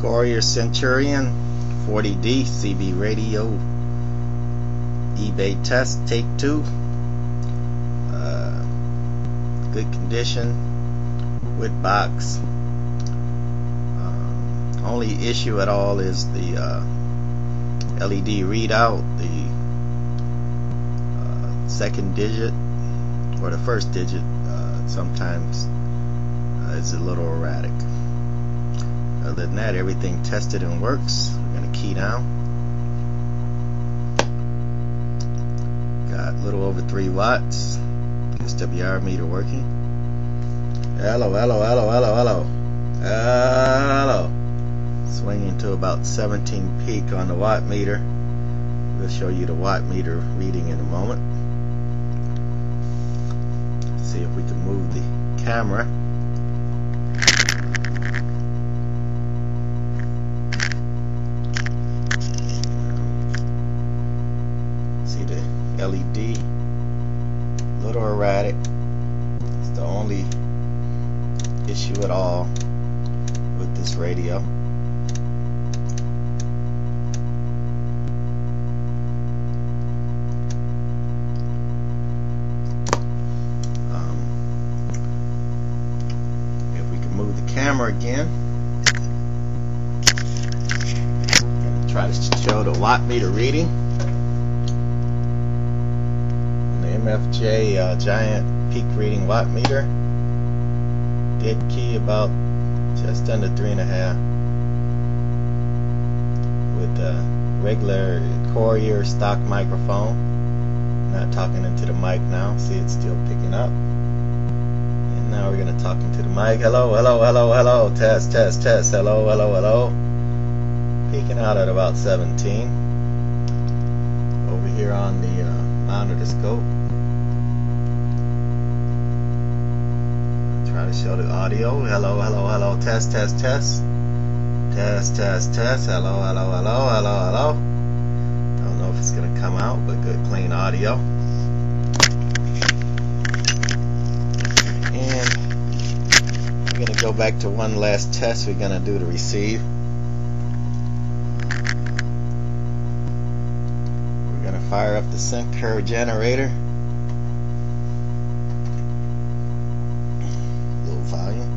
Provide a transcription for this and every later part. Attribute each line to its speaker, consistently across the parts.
Speaker 1: Courier Centurion 40D CB radio eBay test take 2. Good condition with box. Only issue at all is the LED readout, the second digit or the first digit sometimes is a little erratic. Other than that, everything tested and works. We're going to key down. Got a little over 3 watts. SWR meter working. Hello, hello, hello, hello, hello. Hello. Swinging to about 17 peak on the watt meter. We'll show you the watt meter reading in a moment. Let's see if we can move the camera. See the LED, a little erratic. It's the only issue at all with this radio. If we can move the camera again, try to show the watt meter reading. The MFJ giant peak reading watt meter. Dead key about just under 3.5 with a regular Courier stock microphone. Not talking into the mic now. See, it's still picking up. And now we're gonna talk into the mic. Hello, hello, hello, hello. Test, test, test. Hello, hello, hello. Peaking out at about 17. Over here on the monitor scope. Try to show the audio. Hello, hello, hello. Test, test, test. Test, test, test. Hello, hello, hello, hello, hello. Don't know if it's gonna come out, but good clean audio. And we're gonna go back to one last test. We're gonna do the receive. We're gonna fire up the sync curve generator. Volume.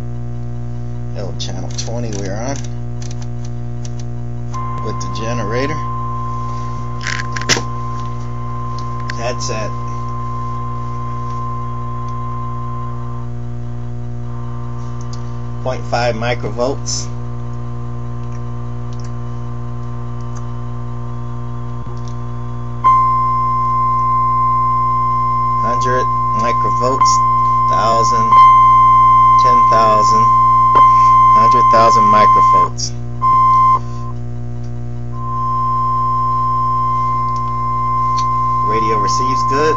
Speaker 1: Channel 20 we're on with the generator. That's at 0.5 microvolts. Microvolts, 1,000, 10,000, 100,000 microvolts. Radio receives good.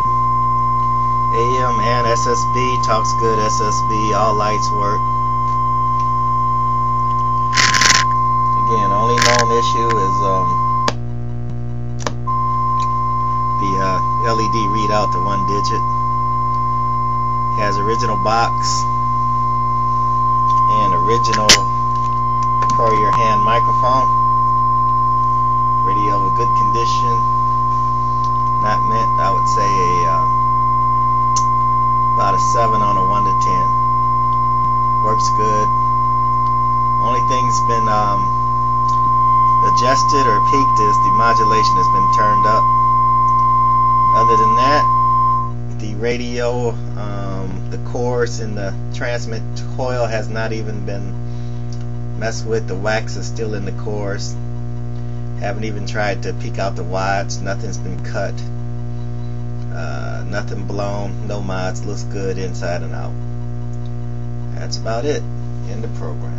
Speaker 1: AM and SSB talks good. SSB, all lights work. Again, only known issue is the LED readout, the 1 digit. Has original box and original Courier hand microphone. Radio in good condition. Not mint, I would say about a 7 on a 1 to 10. Works good. Only thing's been adjusted or peaked is the modulation has been turned up. Other than that, the radio, the cores in the transmit coil has not even been messed with. The wax is still in the cores. Haven't even tried to peek out the watts. Nothing's been cut. Nothing blown. No mods. Looks good inside and out. That's about it. End the program.